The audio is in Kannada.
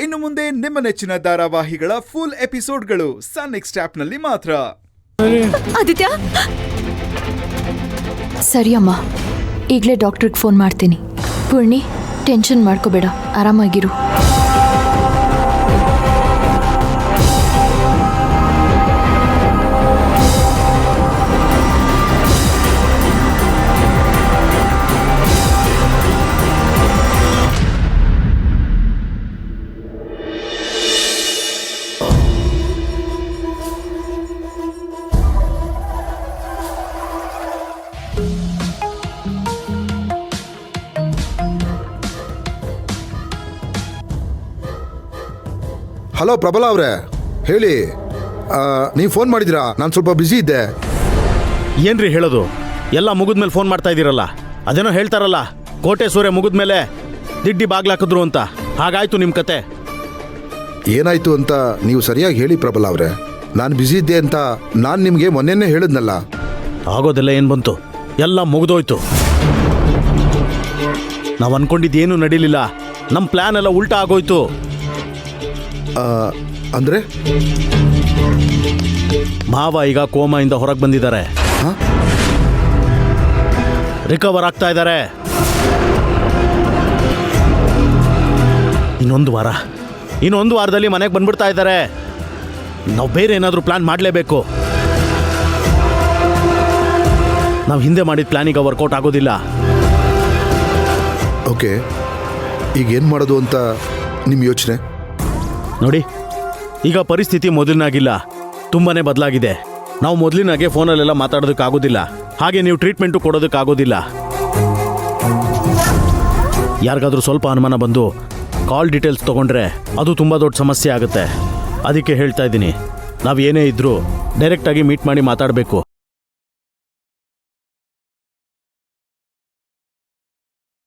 ಇನ್ನು ಮುಂದೆ ನಿಮ್ಮ ನೆಚ್ಚಿನ ಧಾರಾವಾಹಿಗಳ ಫುಲ್ ಎಪಿಸೋಡ್ಗಳು ಸನ್ ನೆಕ್ಸ್ಟ್ ಆಪ್ನಲ್ಲಿ ಮಾತ್ರ. ಆದಿತ್ಯ, ಸರಿ ಅಮ್ಮ, ಈಗಲೇ ಡಾಕ್ಟ್ರಿಗೆ ಫೋನ್ ಮಾಡ್ತೀನಿ. ಪೂರ್ಣಿ, ಟೆನ್ಷನ್ ಮಾಡ್ಕೋಬೇಡ, ಆರಾಮಾಗಿರು. ಹಲೋ ಪ್ರಬಲ ಅವರೇ, ಹೇಳಿ. ನೀವು ಫೋನ್ ಮಾಡಿದ್ದೀರಾ? ನಾನು ಸ್ವಲ್ಪ ಬ್ಯುಸಿ ಇದ್ದೆ. ಏನ್ರಿ ಹೇಳೋದು? ಎಲ್ಲ ಮುಗಿದ್ಮೇಲೆ ಫೋನ್ ಮಾಡ್ತಾ ಇದ್ದೀರಲ್ಲ. ಅದೇನೋ ಹೇಳ್ತಾರಲ್ಲ, ಕೋಟೆ ಸೂರ್ಯ ಮುಗಿದ್ಮೇಲೆ ದಿಡ್ಡಿ ಬಾಗ್ಲಾಕಿದ್ರು ಅಂತ. ಹಾಗಾಯ್ತು ನಿಮ್ಮ ಕತೆ. ಏನಾಯ್ತು ಅಂತ ನೀವು ಸರಿಯಾಗಿ ಹೇಳಿ ಪ್ರಬಲ ಅವರೇ. ನಾನು ಬ್ಯುಸಿ ಇದ್ದೆ ಅಂತ ನಾನು ನಿಮಗೆ ಮೊನ್ನೆನೇ ಹೇಳಿದ್ನಲ್ಲ. ಆಗೋದೆಲ್ಲ ಏನು ಬಂತು, ಎಲ್ಲ ಮುಗಿದೋಯ್ತು. ನಾವು ಅನ್ಕೊಂಡಿದ್ದೇನು ನಡೀಲಿಲ್ಲ. ನಮ್ಮ ಪ್ಲಾನ್ ಎಲ್ಲ ಉಲ್ಟಾ ಆಗೋಯ್ತು. ಅಂದರೆ ಮಾವ ಈಗ ಕೋಮಾಯಿಂದ ಹೊರಗೆ ಬಂದಿದ್ದಾರೆ, ರಿಕವರ್ ಆಗ್ತಾ ಇದ್ದಾರೆ. ಇನ್ನೊಂದು ವಾರದಲ್ಲಿ ಮನೆಗೆ ಬಂದ್ಬಿಡ್ತಾ ಇದ್ದಾರೆ. ನಾವು ಬೇರೆ ಏನಾದರೂ ಪ್ಲಾನ್ ಮಾಡಲೇಬೇಕು. ನಾವು ಹಿಂದೆ ಮಾಡಿದ ಪ್ಲಾನಿಗೆ ವರ್ಕೌಟ್ ಆಗೋದಿಲ್ಲ. ಓಕೆ, ಈಗ ಏನು ಮಾಡೋದು ಅಂತ ನಿಮ್ಮ ಯೋಚನೆ? ನೋಡಿ, ಈಗ ಪರಿಸ್ಥಿತಿ ಮೊದಲಿನಾಗಿಲ್ಲ, ತುಂಬಾನೇ ಬದಲಾಗಿದೆ. ನಾವು ಮೊದಲಿನಾಗೆ ಫೋನಲ್ಲೆಲ್ಲ ಮಾತಾಡೋದಕ್ಕಾಗೋದಿಲ್ಲ. ಹಾಗೆ ನೀವು ಟ್ರೀಟ್ಮೆಂಟು ಕೊಡೋದಕ್ಕಾಗೋದಿಲ್ಲ. ಯಾರಿಗಾದ್ರೂ ಸ್ವಲ್ಪ ಅನುಮಾನ ಬಂದು ಕಾಲ್ ಡೀಟೇಲ್ಸ್ ತೊಗೊಂಡ್ರೆ ಅದು ತುಂಬ ದೊಡ್ಡ ಸಮಸ್ಯೆ ಆಗುತ್ತೆ. ಅದಕ್ಕೆ ಹೇಳ್ತಾ ಇದ್ದೀನಿ, ನಾವು ಏನೇ ಇದ್ರೂ ಡೈರೆಕ್ಟಾಗಿ ಮೀಟ್ ಮಾಡಿ ಮಾತಾಡಬೇಕು.